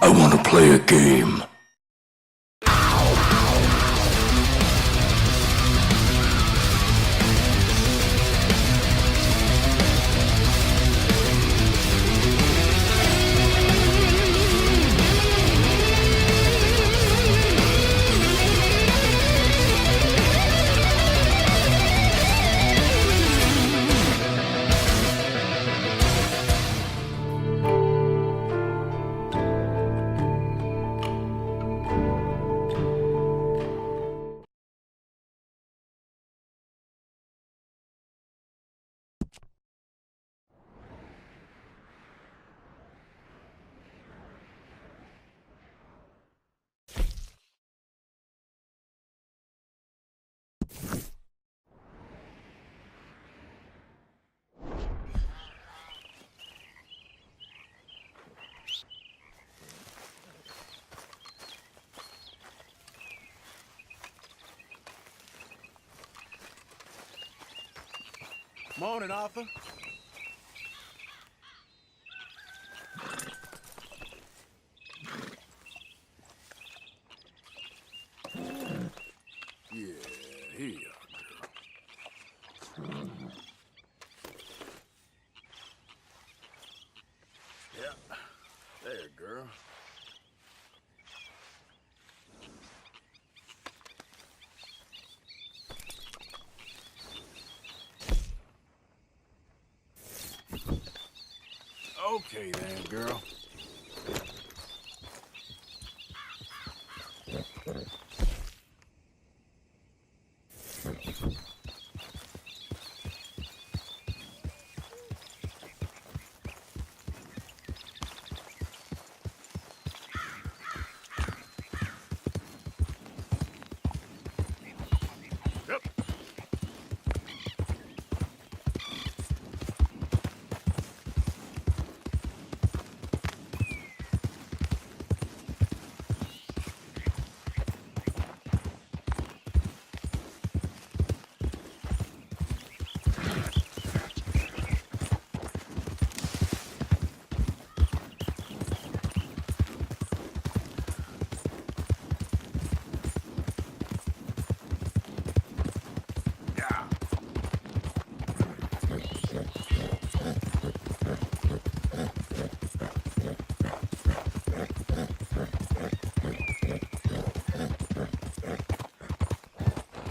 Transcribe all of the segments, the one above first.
I want to play a game. Morning, Arthur. Yeah, here you are, girl. Yeah, there, girl. Okay then, girl. Yep.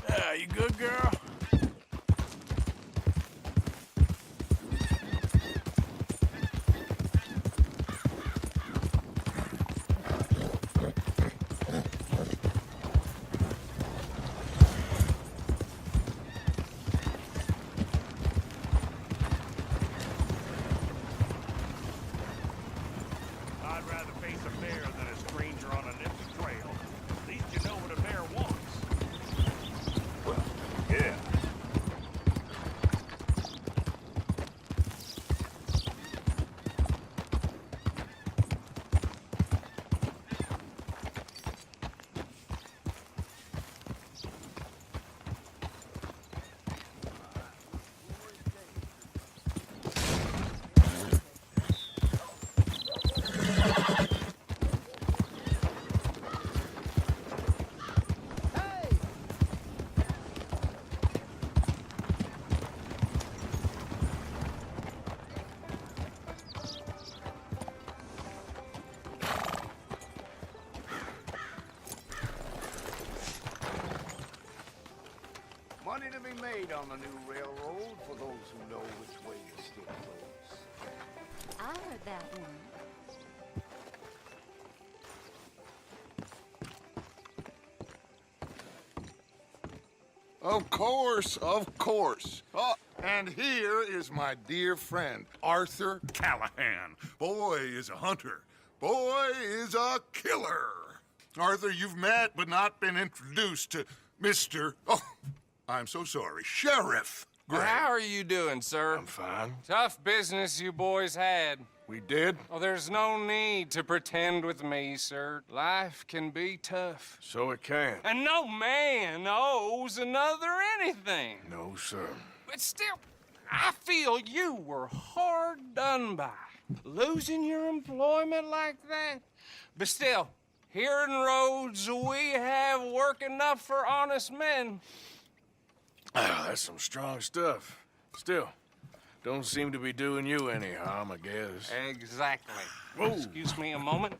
Yeah, you good, girl? I'd rather face a bear than a stranger on an empty trail. At least you know what a bear wants. Well, yeah. Money to be made on the new railroad for those who know which way the stick flows. I heard that one. Of course, of course. Oh, and here is my dear friend, Arthur Callahan. Boy is a hunter. Boy is a killer. Arthur, you've met but not been introduced to Mr. Oh, I'm so sorry, Sheriff Gray. How are you doing, sir? I'm fine. Tough business you boys had. We did? Well, there's no need to pretend with me, sir. Life can be tough. So it can. And no man owes another anything. No, sir. But still, I feel you were hard done by. Losing your employment like that? But still, here in Rhodes, we have work enough for honest men. Ah, that's some strong stuff. Still, don't seem to be doing you any harm, I guess. Exactly. Whoa. Excuse me a moment.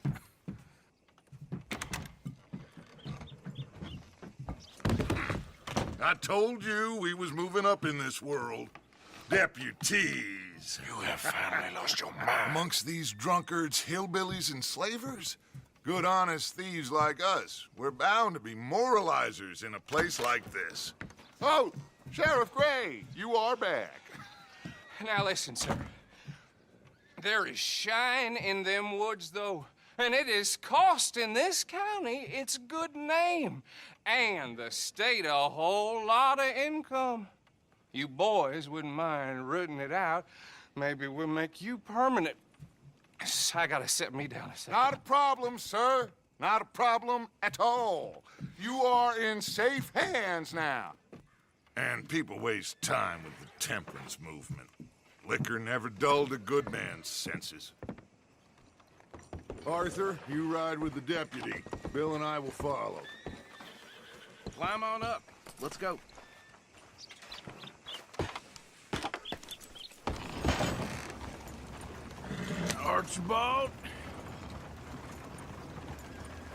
I told you we was moving up in this world. Deputies. You have finally lost your mind. Amongst these drunkards, hillbillies, and slavers? Good, honest thieves like us. We're bound to be moralizers in a place like this. Oh, Sheriff Gray, you are back. Now listen, sir. There is shine in them woods, though, and it is costing this county its good name and the state a whole lot of income. You boys wouldn't mind rooting it out. Maybe we'll make you permanent. I gotta sit me down a second. Not a problem, sir. Not a problem at all. You are in safe hands now. And people waste time with the temperance movement. Liquor never dulled a good man's senses. Arthur, you ride with the deputy. Bill and I will follow. Climb on up. Let's go. Archibald?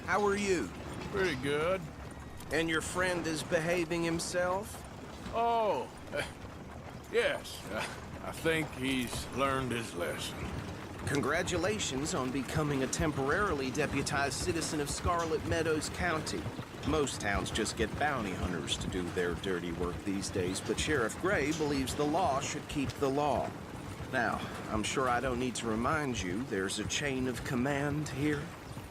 How are you? Pretty good. And your friend is behaving himself? Oh, yes. I think he's learned his lesson. Congratulations on becoming a temporarily deputized citizen of Scarlet Meadows County. Most towns just get bounty hunters to do their dirty work these days, but Sheriff Gray believes the law should keep the law. Now, I'm sure I don't need to remind you there's a chain of command here.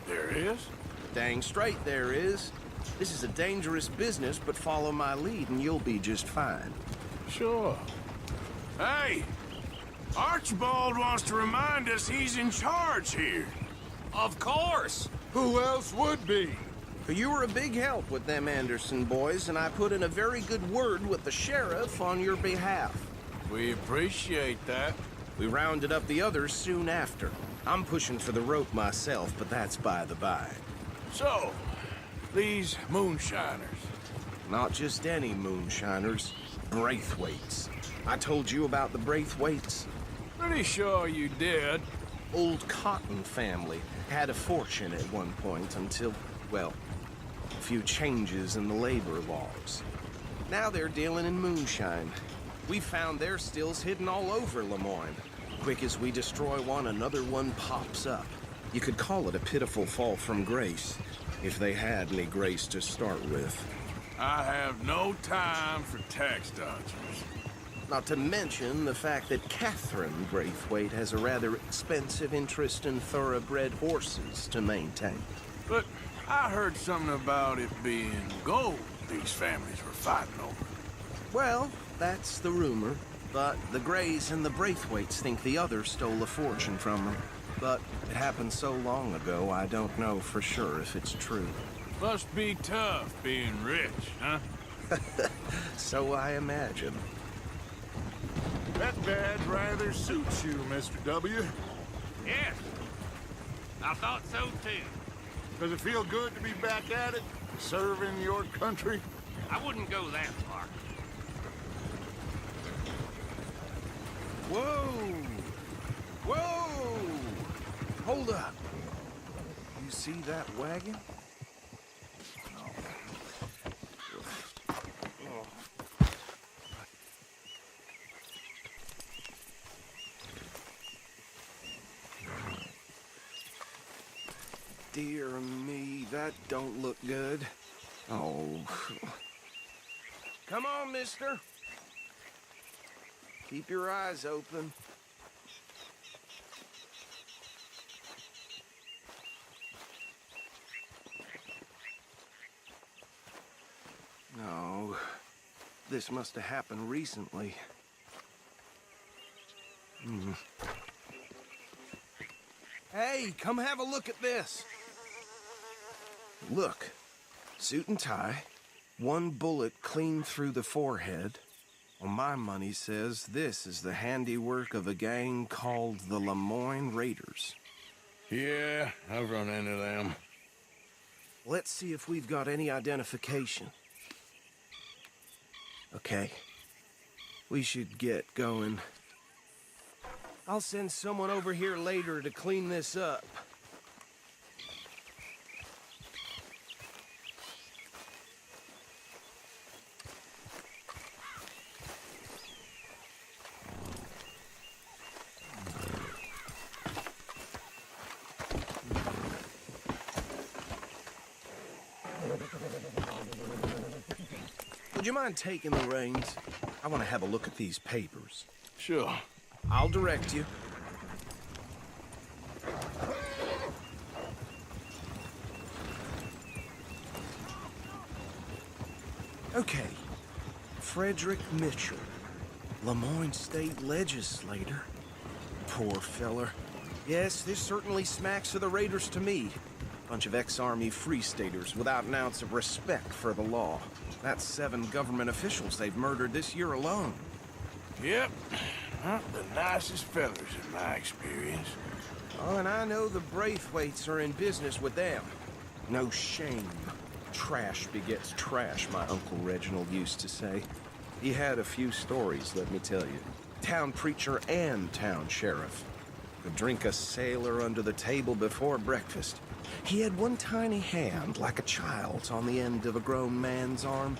There is? Dang straight there is. This is a dangerous business, but follow my lead and you'll be just fine. Sure. Hey! Archibald wants to remind us he's in charge here. Of course. Who else would be? You were a big help with them Anderson boys, and I put in a very good word with the sheriff on your behalf. We appreciate that. We rounded up the others soon after. I'm pushing for the rope myself, but that's by the by. So, these moonshiners. Not just any moonshiners, Braithwaites. I told you about the Braithwaites. Pretty sure you did. Old Cotton family had a fortune at one point until, well, a few changes in the labor laws. Now they're dealing in moonshine. We found their stills hidden all over Lemoyne. Quick as we destroy one, another one pops up. You could call it a pitiful fall from grace, if they had any grace to start with. I have no time for tax dodgers. Not to mention the fact that Catherine Braithwaite has a rather expensive interest in thoroughbred horses to maintain. But I heard something about it being gold these families were fighting over. Well, that's the rumor. But the Grays and the Braithwaites think the other stole a fortune from them. But it happened so long ago, I don't know for sure if it's true. Must be tough being rich, huh? So I imagine. That badge rather suits you, Mr. W. Yes. I thought so too. Does it feel good to be back at it, serving your country? I wouldn't go that far. Whoa! Whoa! Hold up. You see that wagon? Dear me, that don't look good. Oh. Come on, mister. Keep your eyes open. No. This must have happened recently. Hey, come have a look at this. Look, suit and tie, one bullet clean through the forehead. Well, my money says this is the handiwork of a gang called the Lemoyne Raiders. Yeah, I've run into them. Let's see if we've got any identification. Okay. We should get going. I'll send someone over here later to clean this up. Would you mind taking the reins? I want to have a look at these papers. Sure. I'll direct you. Okay. Frederick Mitchell, Lemoyne State Legislator. Poor feller. Yes, this certainly smacks of the Raiders to me. Bunch of ex-Army Free Staters without an ounce of respect for the law. That's 7 government officials they've murdered this year alone. Yep. Not the nicest fellas in my experience. Oh, and I know the Braithwaites are in business with them. No shame. Trash begets trash, my Uncle Reginald used to say. He had a few stories, let me tell you. Town preacher and town sheriff. Could drink a sailor under the table before breakfast. He had one tiny hand, like a child's, on the end of a grown man's arm.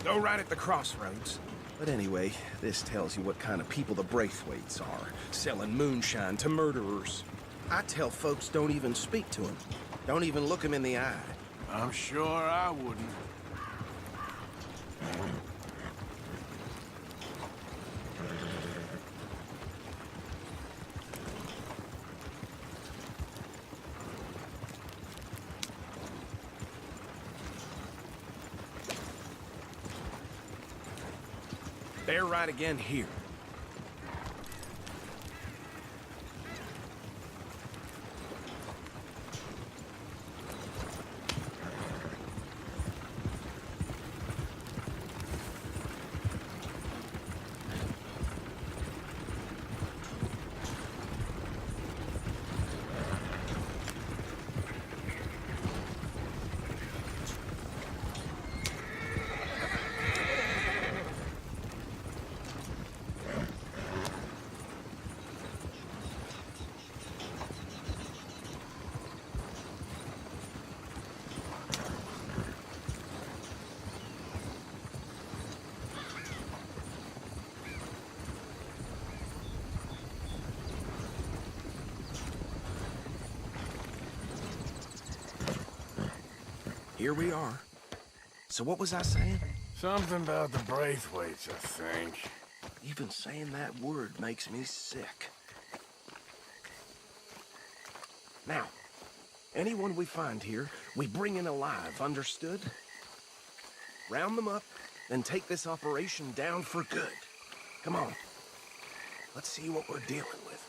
Go right at the crossroads. But anyway, this tells you what kind of people the Braithwaites are, selling moonshine to murderers. I tell folks don't even speak to him. Don't even look him in the eye. I'm sure I wouldn't. They're right again here. Here we are. So what was I saying? Something about the Braithwaites, I think. Even saying that word makes me sick. Now, anyone we find here, we bring in alive, understood? Round them up, then take this operation down for good. Come on. Let's see what we're dealing with.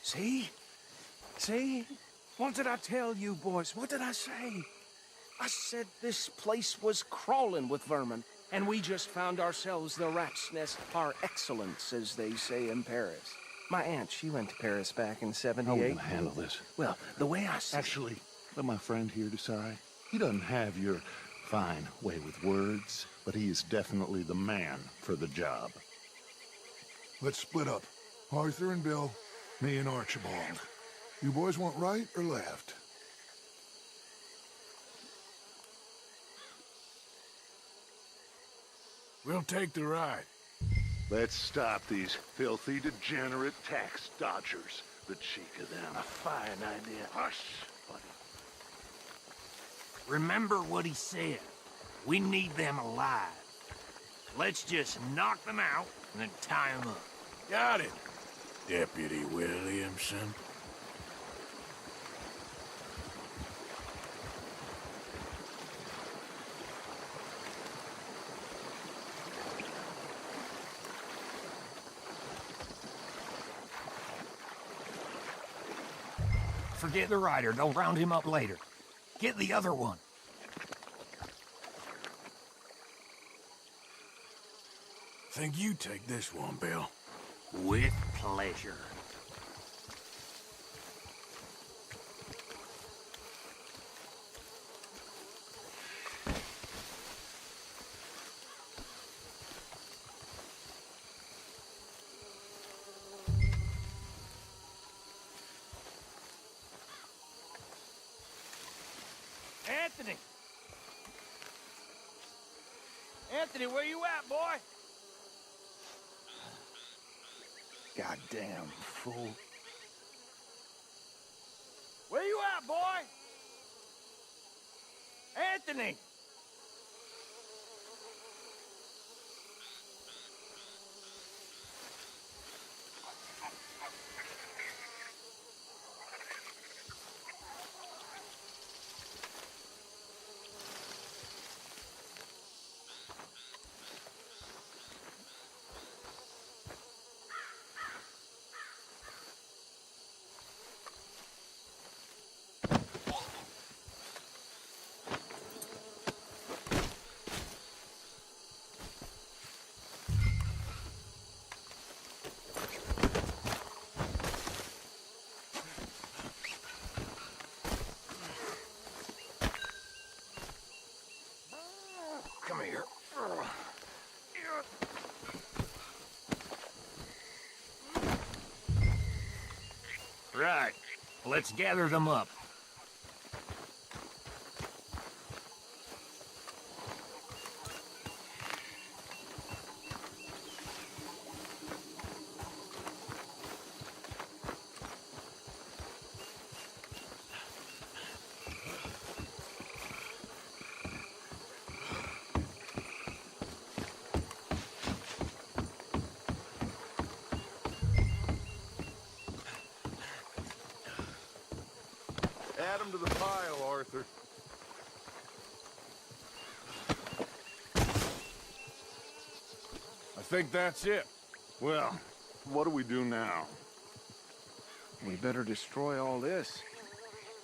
See? See? What did I tell you, boys? What did I say? I said this place was crawling with vermin, and we just found ourselves the rat's nest par excellence, as they say in Paris. My aunt, she went to Paris back in '78. How are we gonna handle this? Well, the way I see Actually, let my friend here decide. He doesn't have your fine way with words, but he is definitely the man for the job. Let's split up. Arthur and Bill, me and Archibald. You boys want right or left? We'll take the ride. Let's stop these filthy, degenerate tax dodgers. The cheek of them. A fine idea. Hush, buddy. Remember what he said. We need them alive. Let's just knock them out and then tie them up. Got it, Deputy Williamson. forget the rider. Don't round him up later. Get the other one. Think you take this one, Bill. With pleasure. Anthony! Anthony, where you at, boy? Goddamn fool. Where you at, boy? Anthony! Come here. Right. Let's gather them up. Add them to the pile, Arthur. I think that's it. Well, what do we do now? We better destroy all this.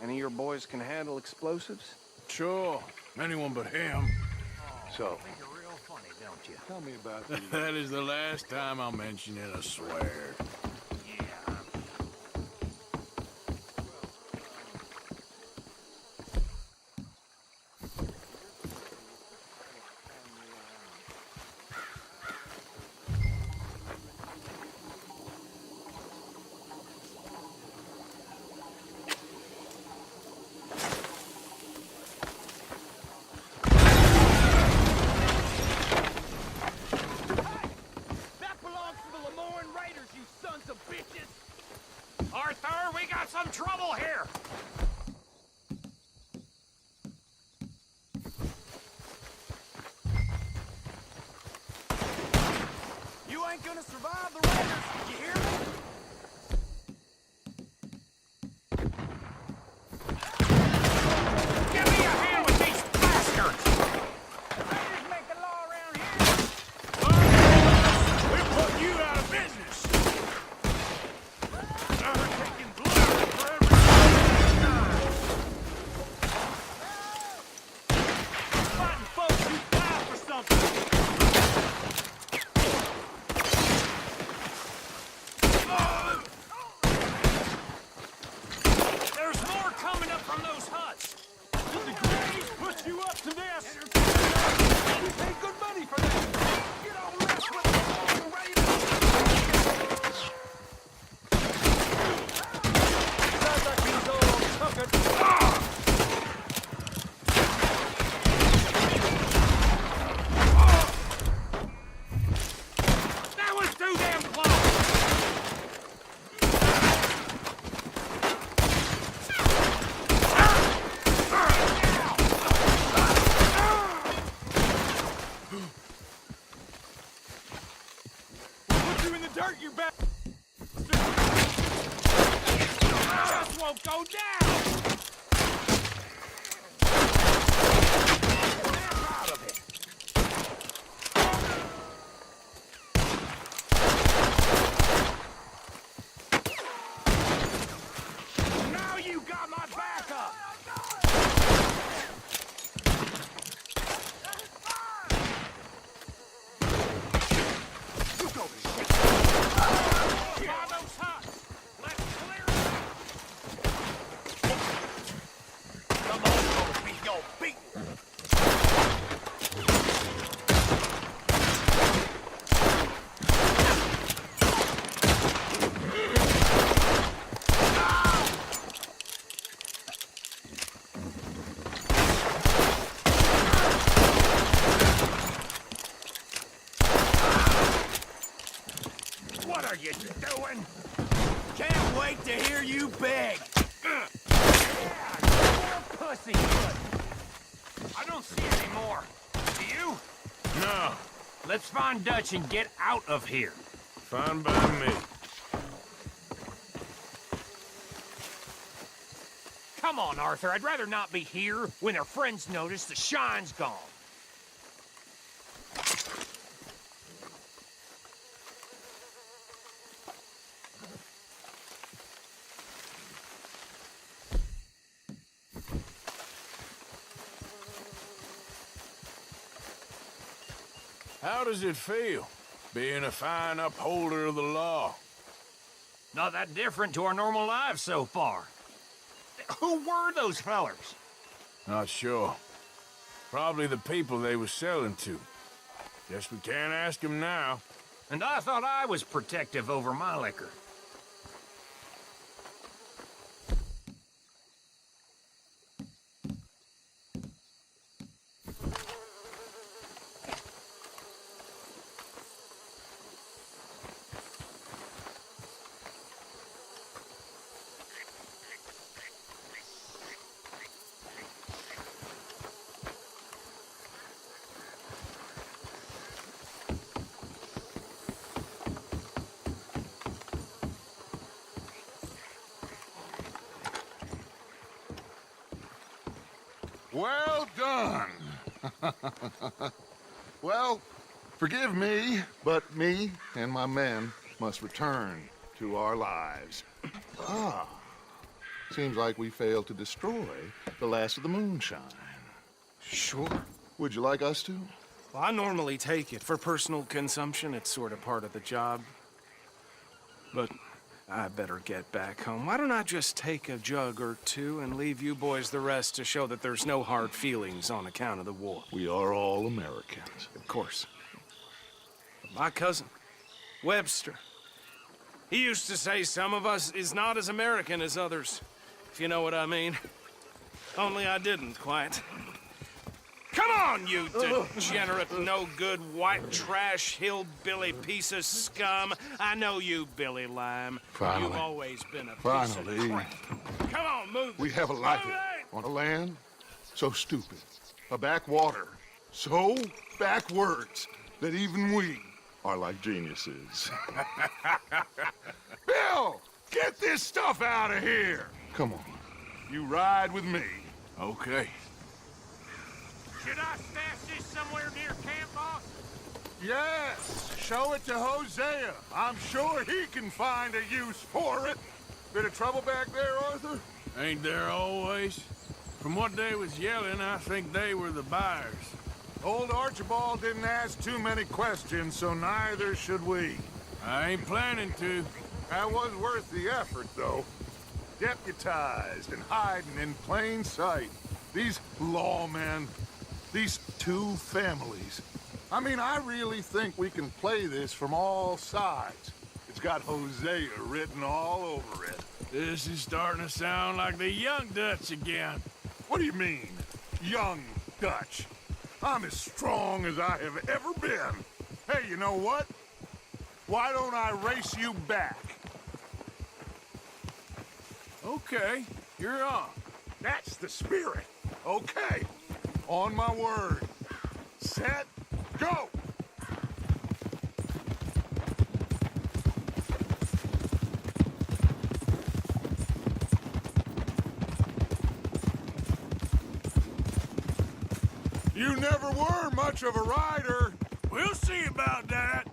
Any of your boys can handle explosives? Sure. Anyone but him. So, Think you're real funny, don't you? tell me about the... That is the last time I'll mention it, I swear. Yeah. That belongs to the Lemoyne Raiders, you sons of bitches! Arthur, we got some trouble here! You ain't gonna survive the Raiders, you hear me? Give me a hand with these bastards! Raiders make the law around here. We're putting you out of business. They're taking blood for every Fighting folks who die for something. you beg. Pussy. I don't see any more. Do you? No, Let's find Dutch and get out of here. fine by me. Come on, Arthur. I'd rather not be here when their friends notice the shine's gone. How does it feel, being a fine upholder of the law? Not that different to our normal lives so far. Who were those fellers? Not sure. Probably the people they were selling to. Guess we can't ask them now. And I thought I was protective over my liquor. Well done. Well, forgive me, but me and my men must return to our lives. Seems like we failed to destroy the last of the moonshine. Sure. Would you like us to? Well, I normally take it for personal consumption. It's sort of part of the job. But I better get back home. Why don't I just take a jug or two and leave you boys the rest to show that there's no hard feelings on account of the war? We are all Americans. Of course. But my cousin, Webster, he used to say some of us is not as American as others, if you know what I mean. Only I didn't quite. Come on, you degenerate, no-good, white trash, hillbilly piece of scum. I know you, Billy Lime. Finally. You've always been a piece Finally. of crap. Come on, move. We have a life Move it! on a land so stupid, a backwater so backwards that even we are like geniuses. Bill, get this stuff out of here. Come on, you ride with me. Okay. Should I stash this somewhere near camp, boss? Yes, show it to Hosea. I'm sure he can find a use for it. Bit of trouble back there, Arthur? Ain't there always? From what they was yelling, I think they were the buyers. Old Archibald didn't ask too many questions, so neither should we. I ain't planning to. That was worth the effort, though. Deputized and hiding in plain sight. These lawmen, these two families. I mean, I really think we can play this from all sides. It's got Hosea written all over it. This is starting to sound like the young Dutch again. What do you mean, young Dutch? I'm as strong as I have ever been. Hey, you know what? Why don't I race you back? Okay, you're on. That's the spirit. Okay, on my word. Set, go! You never were much of a rider. We'll see about that.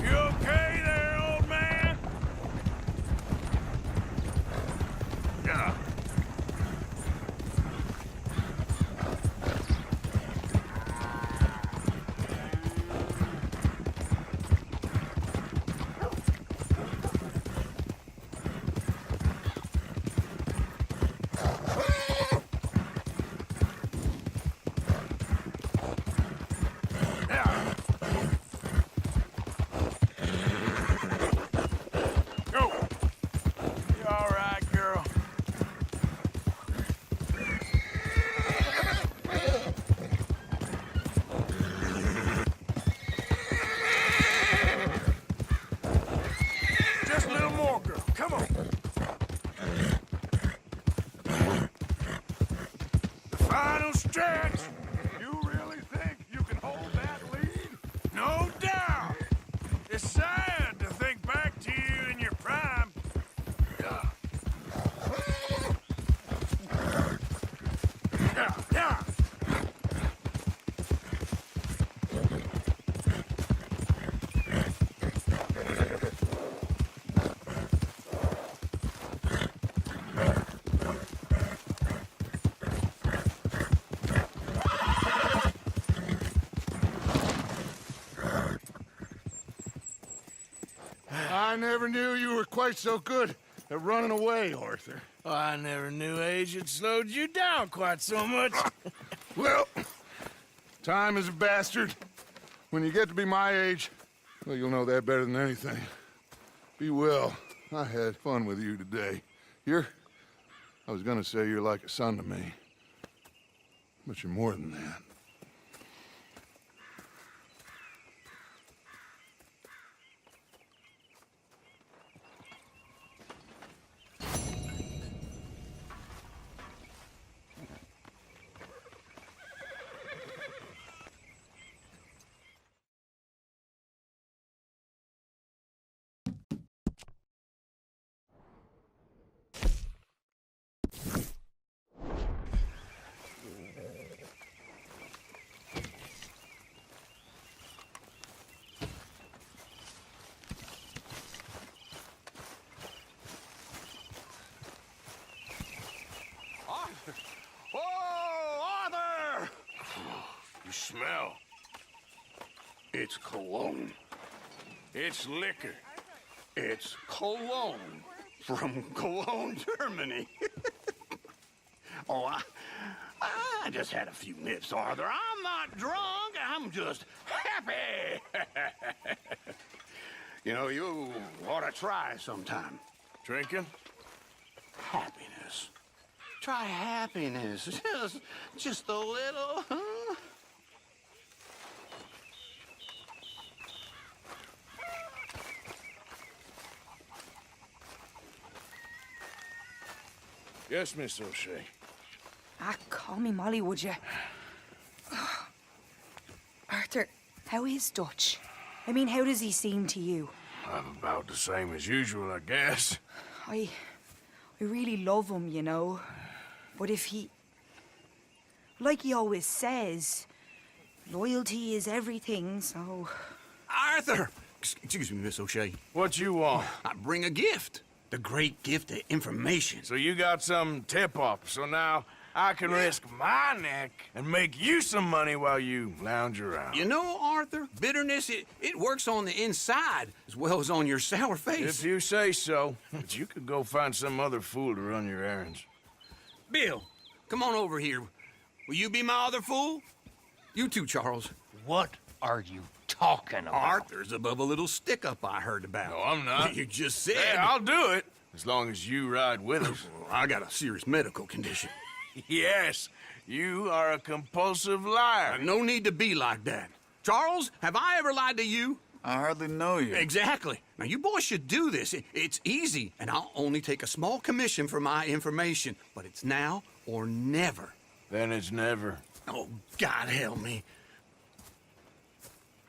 You okay there, old man? Yeah, Come on. The final stretch. You really think you can hold that lead? No doubt. It's sad to think back to you in your prime. Yeah. I never knew you were quite so good at running away, Arthur. Oh, I never knew age had slowed you down quite so much. Well, time is a bastard. When you get to be my age, well, you'll know that better than anything. Be well. I had fun with you today. I was gonna say you're like a son to me. But you're more than that. Oh, Arthur! You smell. It's cologne. It's liquor. It's cologne from Cologne, Germany. Oh, I just had a few nips, Arthur. I'm not drunk. I'm just happy. You know, you ought to try sometime. Drinking? Happiness. Try happiness. Just a little, huh? Yes, Miss O'Shea. Ah, call me Molly, would you? Arthur, how is Dutch? I mean, how does he seem to you? I'm about the same as usual, I guess. I really love him, you know. But if he... Like he always says, loyalty is everything, so... Arthur! Excuse me, Miss O'Shea. What you want? I bring a gift. The great gift of information. So you got some tip-off, so now I can risk my neck and make you some money while you lounge around. You know, Arthur, bitterness, it works on the inside as well as on your sour face. If you say so. But you could go find some other fool to run your errands. Bill, come on over here. Will you be my other fool? You too, Charles. What are you talking about? Arthur's above a little stick-up I heard about. No, I'm not. You just said... Yeah, I'll do it, as long as you ride with us. I got a serious medical condition. Yes, you are a compulsive liar. No need to be like that. Charles, have I ever lied to you? I hardly know you. Exactly. Now, you boys should do this. It's easy, and I'll only take a small commission for my information. But it's now or never. Then it's never. Oh, God help me.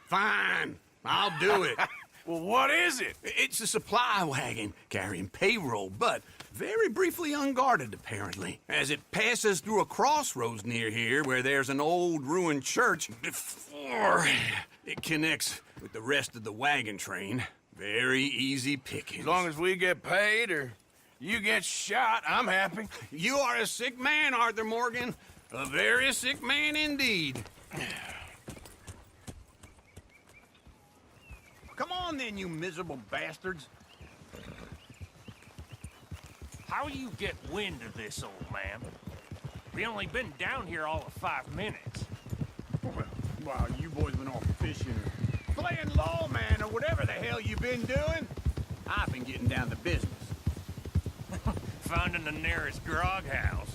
Fine. I'll do it. Well, what is it? It's a supply wagon carrying payroll, but very briefly unguarded, apparently. As it passes through a crossroads near here where there's an old ruined church before it connects with the rest of the wagon train. Very easy pickings. As long as we get paid or you get shot, I'm happy. You are a sick man, Arthur Morgan. A very sick man indeed. Come on then, you miserable bastards. How you get wind of this, old man? We only been down here all of 5 minutes. Well, while you boys been off fishing, playing lawman, or whatever the hell you been doing, I've been getting down to business. Finding the nearest grog house.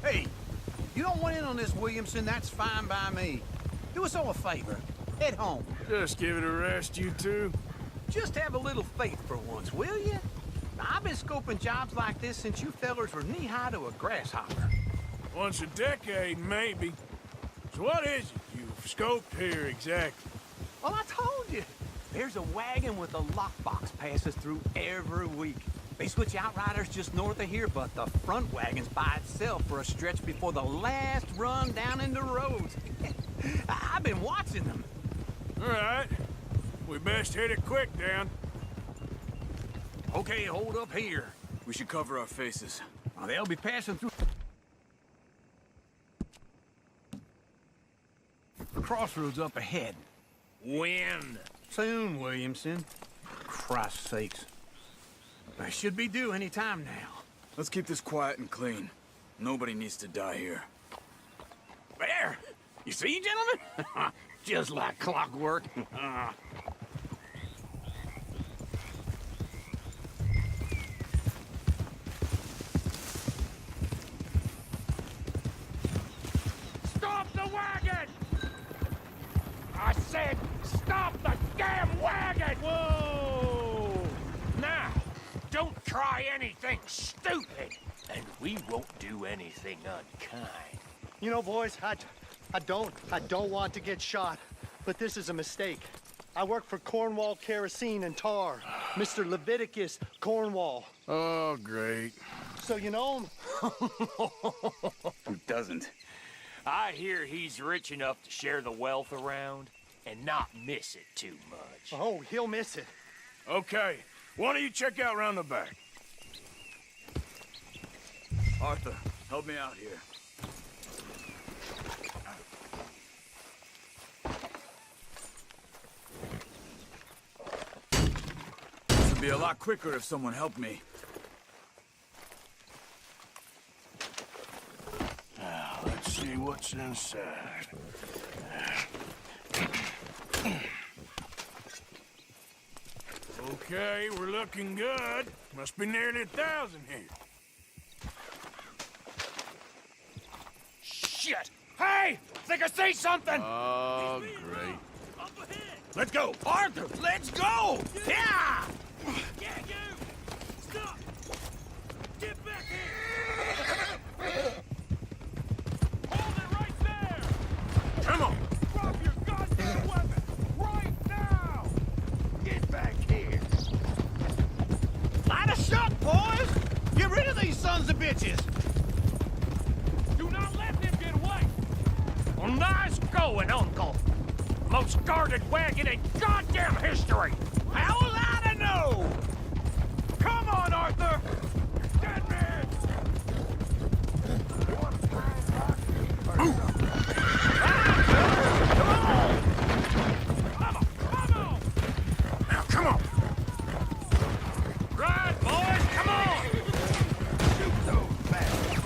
Hey, you don't want in on this, Williamson, that's fine by me. Do us all a favor. Head home. Just give it a rest, you two. Just have a little faith for once, will you? I've been scoping jobs like this since you fellers were knee-high to a grasshopper. Once a decade, maybe. So what is it you've scoped here exactly? Well, I told you. There's a wagon with a lockbox passes through every week. They switch outriders just north of here, but the front wagon's by itself for a stretch before the last run down into roads. I've been watching them. All right. We best hit it quick, Dan. Okay, hold up here. We should cover our faces. Oh, they'll be passing through the crossroads up ahead. When? Soon, Williamson. Christ's sakes. They should be due any time now. Let's keep this quiet and clean. Nobody needs to die here. There! You see, gentlemen? Just like clockwork. Stop the wagon! I said, stop the damn wagon! Whoa! Now, don't try anything stupid, and we won't do anything unkind. You know, boys, I don't want to get shot, but this is a mistake. I work for Cornwall Kerosene and Tar, Mr. Leviticus Cornwall. Oh, great. So you know him? Who doesn't? I hear he's rich enough to share the wealth around and not miss it too much. Oh, he'll miss it. Okay. Why don't you check out round the back? Arthur, help me out here. This would be a lot quicker if someone helped me. Now, let's see what's inside. Okay, we're looking good. Must be nearly 1,000 here. Shit! Hey! Think I see something! Oh, great. Let's go! Arthur, let's go! Yeah! Yeah, you! Stop! Get back here! Hold it right there! Come on! Drop your goddamn weapon! Right now! Get back here! Light a shot, boys! Get rid of these sons of bitches! Do not let them get away! Well, nice going, Uncle! Most guarded wagon in goddamn history! How was I to know? Come on, Arthur! Dead man! Now, come on! Right, boys, come on! Shoot those bastards!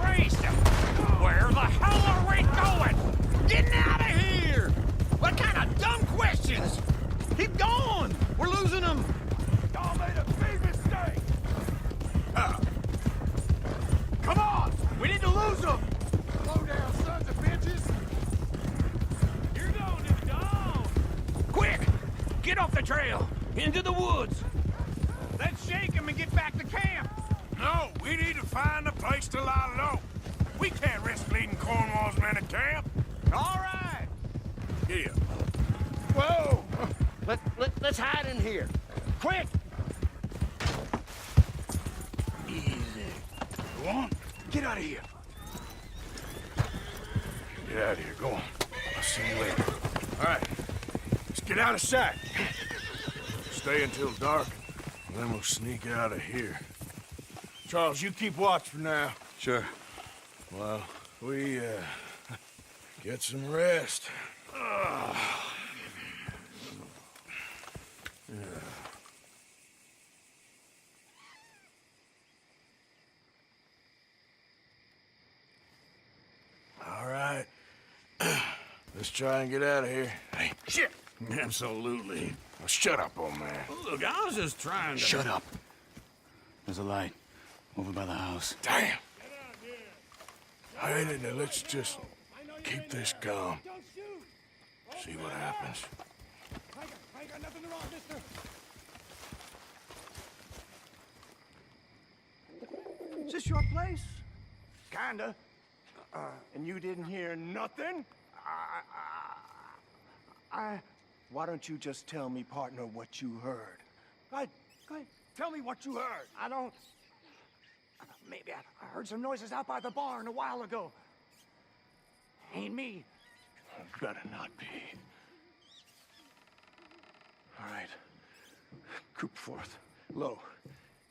Brace them! Where the hell are we going? Getting out of here! What kind of dumb questions? Keep going! We're losing them! Y'all made a big mistake! Come on! We need to lose them! Slow down, sons of bitches! You're going to down! Quick! Get off the trail! Into the woods! Let's shake them and get back to camp! No, we need to find a place to lie low. We can't risk leading Cornwall's men to camp. All right! Here. Whoa! Let's hide in here. Quick! Easy. Go on. Get out of here! Get out of here. Go on. I'll see you later. All right. Let's get out of sight. Stay until dark, and then we'll sneak out of here. Charles, you keep watch for now. Sure. Well, we, get some rest. All right. Let's try and get out of here. Hey, shit! Absolutely. Now shut up, old man. Look, I was just trying to... Shut up. There's a light over by the house. Damn! Hey, now let's just keep this calm. See what happens. Is this your place? Kinda. And you didn't hear nothing? Why don't you just tell me, partner, what you heard? Go ahead. Tell me what you heard. I don't... Maybe I heard some noises out by the barn a while ago. Ain't me. Better not be. All right. Coop forth. Low.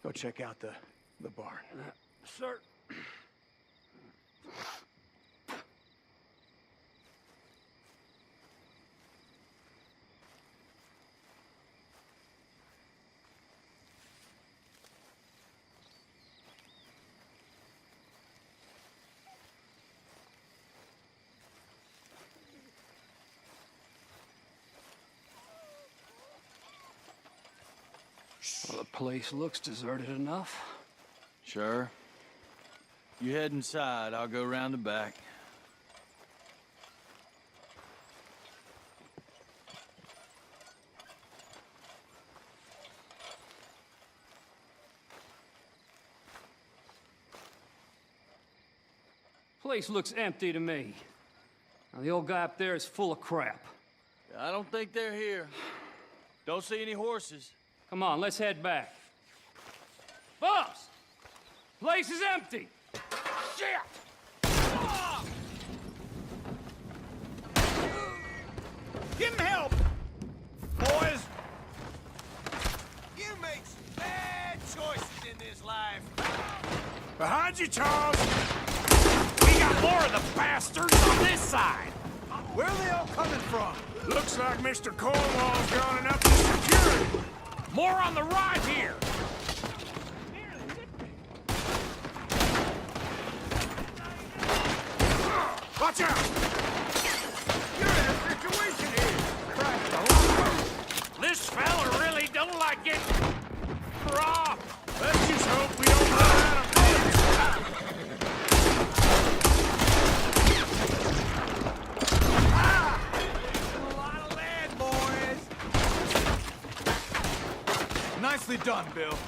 Go check out the barn. Sir. Well, the place looks deserted enough. Sure. You head inside, I'll go around the back. Place looks empty to me. Now, the old guy up there is full of crap. I don't think they're here. Don't see any horses. Come on, let's head back. Boss! Place is empty! Shit! Give him help! Boys! You make some bad choices in this life. Behind you, Charles! We got more of the bastards on this side. Where are they all coming from? Looks like Mr. Cornwall's gone enough to security. More on the right here. Watch out! You're in a situation here. This fella really don't like getting robbed. Let's just hope we don't run out of bullets. A lot of lead, boys. Nicely done, Bill.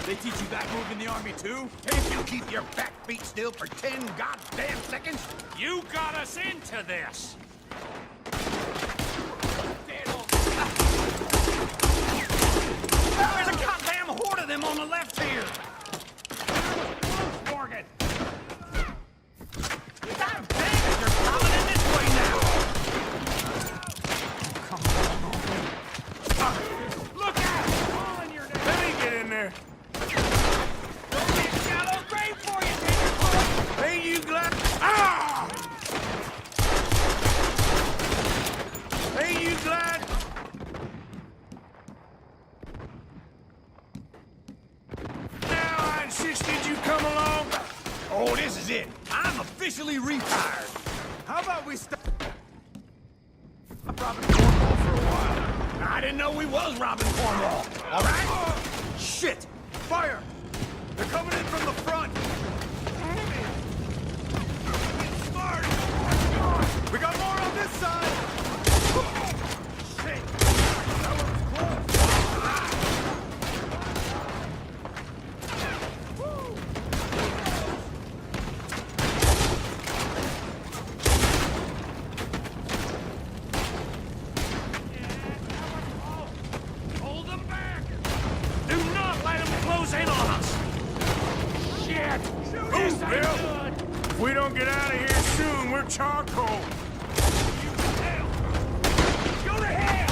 They teach you that move in the army, too? Can't you keep your back feet still for 10 goddamn seconds? You got us into this. There's a goddamn horde of them on the left here. Morgan. God dang it, you're coming in this way now. Look out! Calling your name. Let me get in there. Don't be a shallow grave for you, Digger. Ain't you glad? Ah! Ain't you glad? Now I insisted you come along. Oh, this is it. I'm officially retired. How about we stop robbing Cornwall for a while? I didn't know we was robbing Cornwall. All right? Shit! Fire! They're coming in from the front. Get smart! We got more on this side. Shit! That was close. Hold them back. Do not let them close in on us. Shit. This ain't Bill. good. If we don't get out of here soon, we're charcoal. Hell. Go to hell.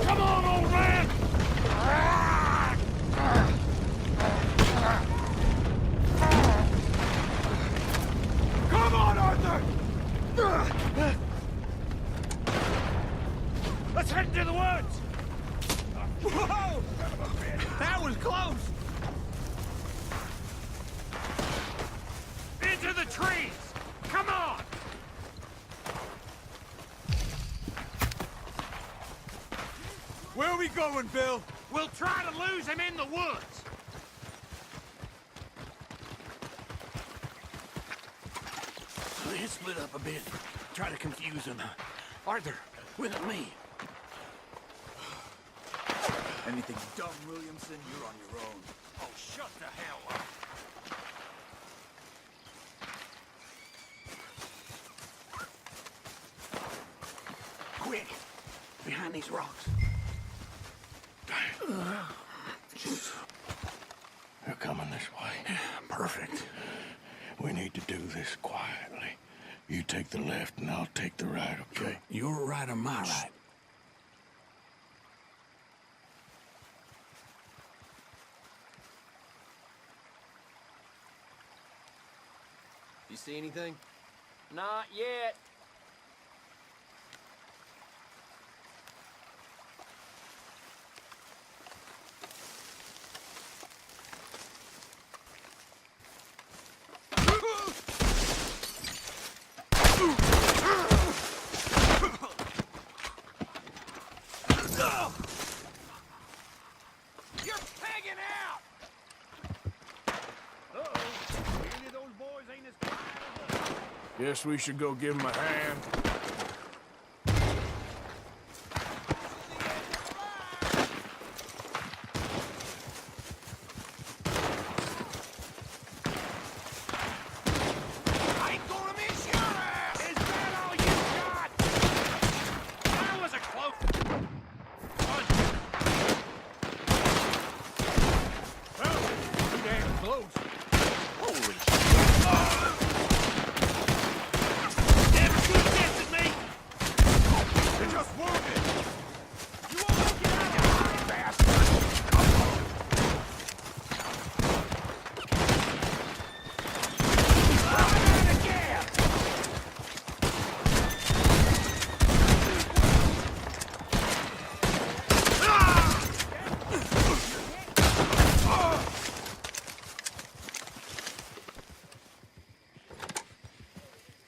Come on, old man. Come on, Arthur! Let's head to the woods. Whoa! That was close. Into the trees. Come on. Where are we going, Bill? We'll try to lose him in the woods. Let's split up a bit. Try to confuse him. Arthur, with me. Anything done, Williamson, you're on your own. Oh, shut the hell up. Quick! Behind these rocks. They're coming this way. Perfect. We need to do this quietly. You take the left and I'll take the right, okay? Your right or my right? You see anything? Not yet. You're pegging out! Uh-oh. Any of those boys ain't as quiet as us. Guess we should go give him a hand. I ain't gonna miss your ass! Is that all you got? That was a close... Well, too damn close. Holy shit. Never could have guessed at me! You're just wounded! You won't look it out, you lying bastard! Again!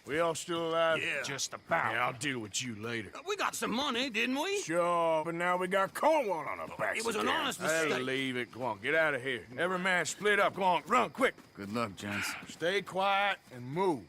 We all still alive? Yeah. Just about. Yeah, I'll deal with you later. We got some money, didn't we? Sure, but now we got Cornwall on our backs. It was an again. honest That'll mistake. leave it. Go on, get out of here. Every man split up. Go on, run, quick. Good luck, gents. Stay quiet and move.